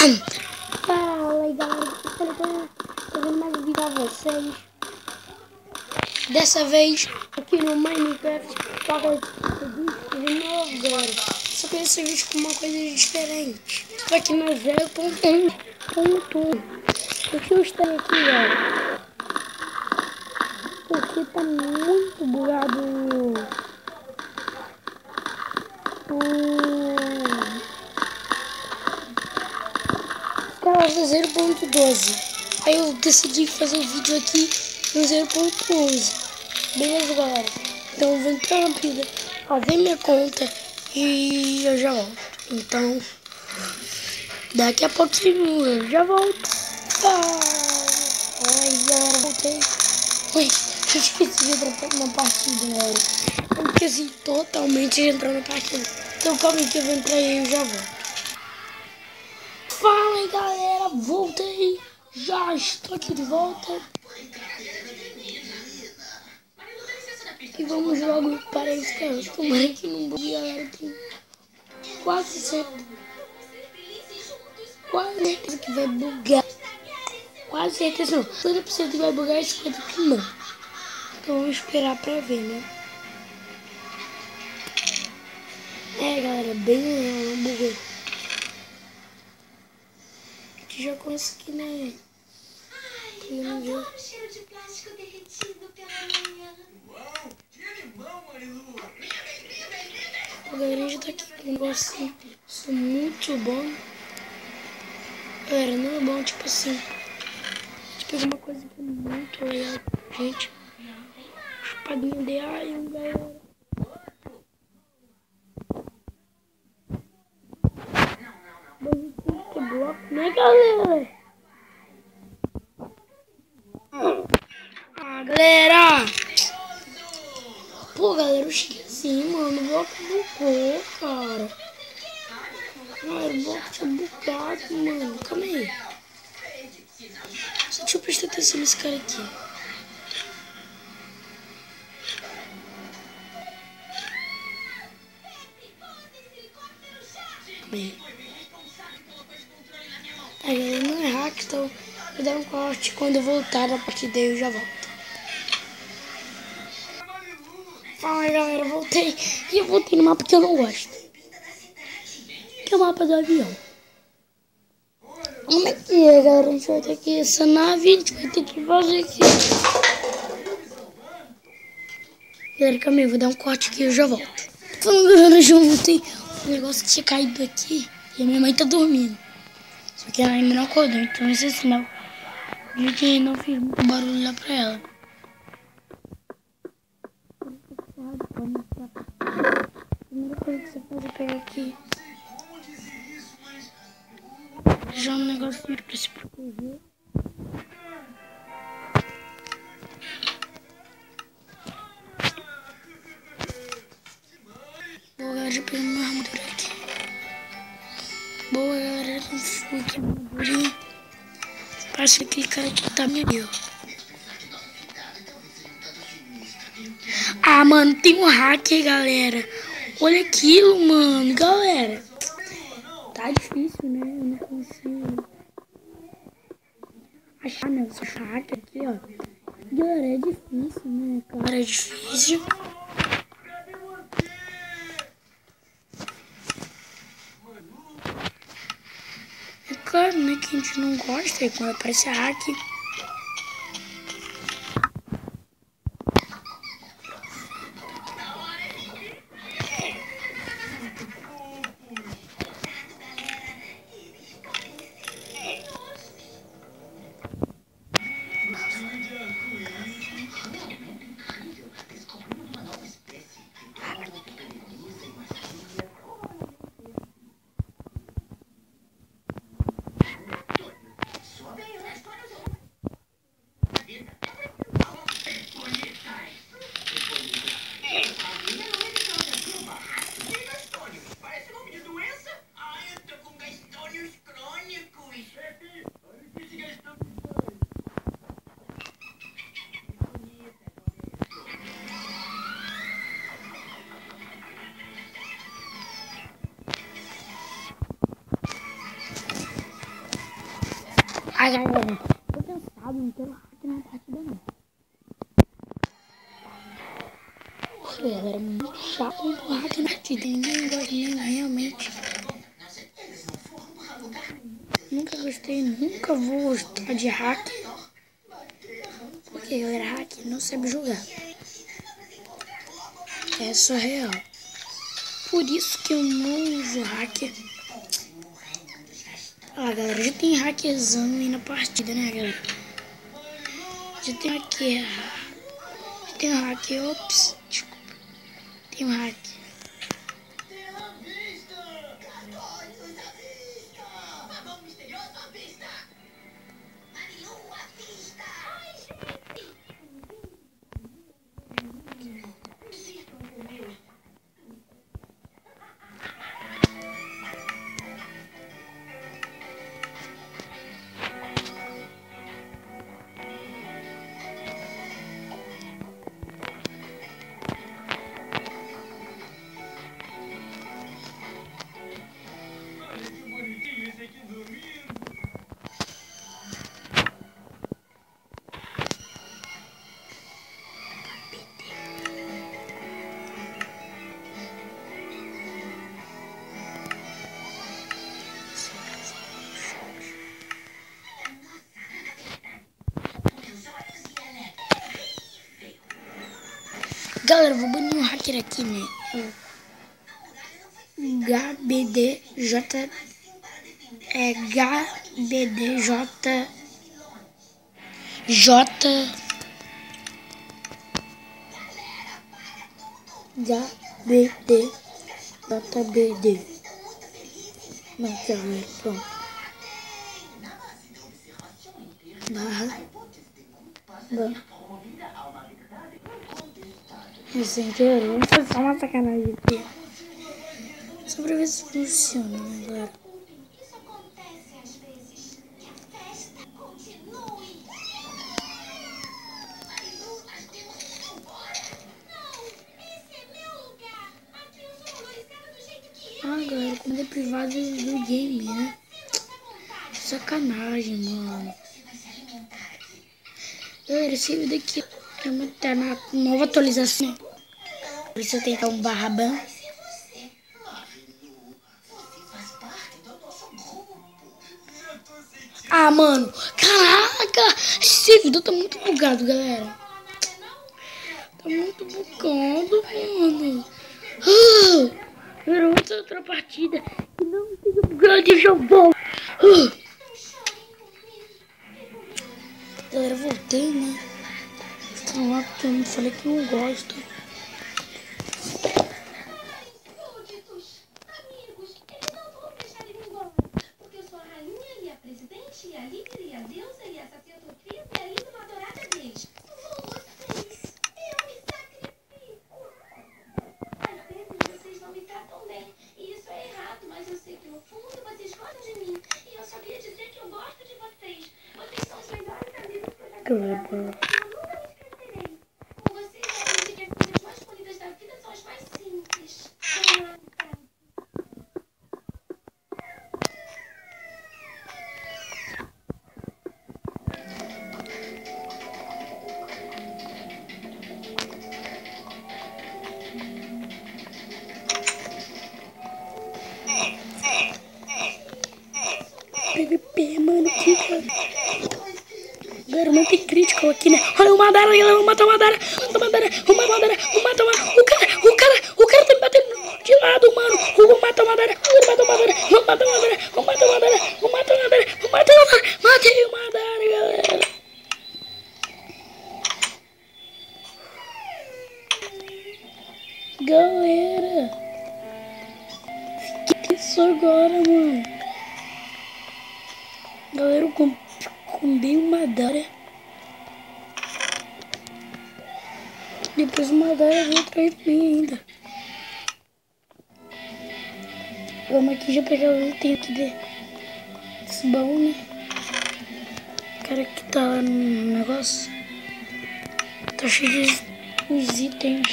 Fala aí galera, fazendo mais um vídeo pra vocês. Dessa vez aqui no Minecraft toca de novo, galera. Só que dessa vez com uma coisa diferente. Só que no 0.1.1. Deixa eu estar aqui, galera. Porque tá muito bugado Cara, 0.12. Aí eu decidi fazer o vídeo aqui no 0.11. Beleza, galera? Então eu vou entrar rápido, fazer minha conta e eu já volto. Então, daqui a pouquinho eu já volto. Ai, galera, voltei. Ui, eu esqueci de entrar na partida, galera. Eu esqueci totalmente de entrar na partida. Então calma aí que eu vou entrar e eu já volto. Fala aí galera, voltei, já estou aqui de volta e vamos logo para esse canal. Tomara que não bugue, galera, que quase certeza que vai bugar, quase certeza não, 50% que vai bugar e 50% que não, então vamos esperar pra ver, né? É galera, bem não bugou, já consegui, né? Um cheiro de plástico derretido pela manhã. Uau, que animal, Marilu! A galera já tá aqui com um negocinho, isso é muito bom. Galera, não é bom, tipo assim, a gente pegou uma coisa que é muito legal, gente. Espadinha de Iron, galera. Que bloco, né, galera? Ah, galera! Pô, galera, eu esqueci, mano. O bloco bugou, cara. Cara, o bloco tinha bugado, mano. Calma aí. Só deixa eu prestar atenção nesse cara aqui. Calma aí. Aí, galera, não é hack, então vou dar um corte. Quando eu voltar da partida eu já volto. Fala aí, galera, voltei. E eu voltei no mapa que eu não gosto, que é o mapa do avião. Como é que é, galera? A gente vai ter que essa nave, a gente vai ter que fazer aqui. Galera, calma aí, eu vou dar um corte aqui e eu já volto. Falando, galera, já voltei. O negócio que tinha caído aqui e a minha mãe tá dormindo. Só que ela ainda não acordou, então esse é sinal de que não fiz muito barulho lá pra ela. A primeira coisa que você pode pegar aqui já um negocinho pra se proteger. Boa, galera, já peguei uma armadura aqui. Boa, galera, não fui aqui na armadurinha. Parece que aquele cara aqui tá meio ali, ó. Ah, mano, tem um hacker, galera. Olha aquilo, mano, galera. Tá difícil, né? Eu não consigo achar, né? Esse hacker aqui, ó. Galera, é difícil, né? Cara, é difícil. É claro, né? Que a gente não gosta. E quando aparece hack. Ah, galera, tô cansado, não quero hack na partida não. Nossa, galera, muito chato com hack na partida. Ninguém gosta mesmo, realmente. Nunca gostei, nunca vou gostar de hack. Porque, galera, hack não sabe jogar. É só real. Por isso que eu não uso hacker. Ah, galera, já tem hackerzão aí na partida, né, galera? Já tem hacker. Já tem um hacker. Ops, desculpa. Tem um hacker. Galera, vou banir um hacker aqui, né? HBDJ. HBDJ. JBD. Não, galera, pronto. Barra. Sem querer, vamos fazer só uma sacanagem aqui. Só pra ver se funciona, né, galera? Isso acontece às vezes. Que a festa continue. Marilu, nós temos que ir embora. Não, esse é meu lugar. Aqui eu sou valorizada do jeito que eu. Ah, galera, quando é privado do game, né? Sacanagem, mano. Galera, esse vídeo aqui tá na nova atualização. Por isso eu tenho que dar um /ban. Ah, mano, caraca, esse servidor tá muito bugado, galera. Tá muito bugado, mano. Galera, vamos fazer outra partida. E não fica bugado e já volto. Galera, voltei, né? Estão lá porque eu não falei que não gosto. Amigos, eles não vão deixar ele embora. Porque eu sou a rainha e a presidente e a líder e a deusa e a sacerdotisa e a língua adorada deles. Vocês, eu me sacrifico. Às vezes vocês não me tratam bem e isso é errado, mas eu sei que no fundo vocês gostam de mim. E eu só queria dizer que eu gosto de vocês. Vocês são os melhores amigos que eu já tive. Eu nunca me esquecerei. Com vocês eu aprendi que as coisas mais bonitas da vida são as mais simples. PVP, mano, que galera, não tem crítico aqui, né? Olha o Madara, galera, vamos matar o Madara. Vamos matar o cara tá me batendo de lado, mano. Vamos matar o Madara, matei o Madara, galera. Galera, que isso agora, mano? Galera, eu combei o Madara. Depois o Madara veio atrás de mim ainda. Vamos aqui já pegar o item aqui desse baú, né? O cara que tá lá no negócio. Tá cheio de os itens.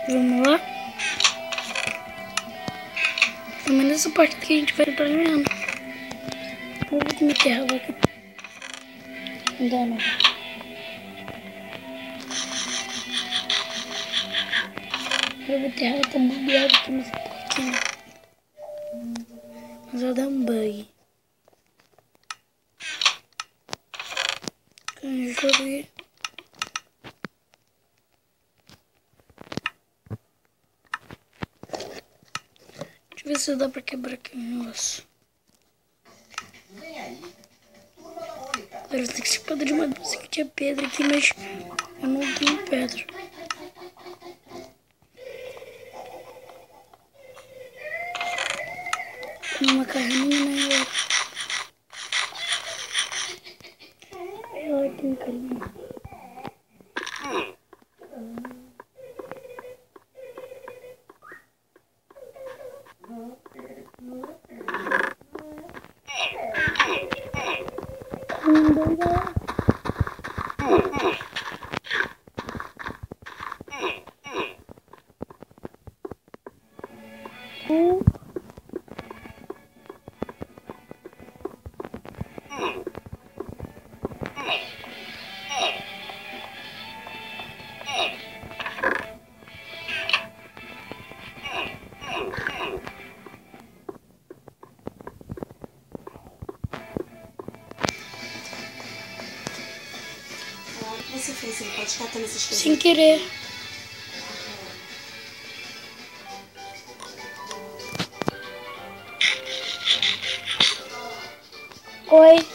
Vamos lá. Pelo menos essa parte aqui a gente vai estar ganhando. Eu vou que minha terra vai aqui. Não dá não. Minha terra tá bugueada aqui nessa portinha. Mas ela dá um bug. Joguei. Deixa eu ver se dá pra quebrar aqui o negócio. Eu tenho que ser pedra de madeira. Eu que tinha pedra aqui, mas eu não tenho pedra. Uma carninha, né? Olha que carninha. O que você fez? Você pode estar tendo essas coisas? Sem querer. Oi.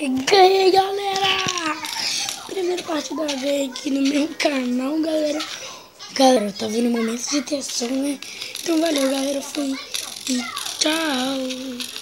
Ganhei, galera! Primeira partida veio aqui no meu canal, galera. Galera, tá vendo momentos de tensão, né? Então valeu, galera. Fui e tchau!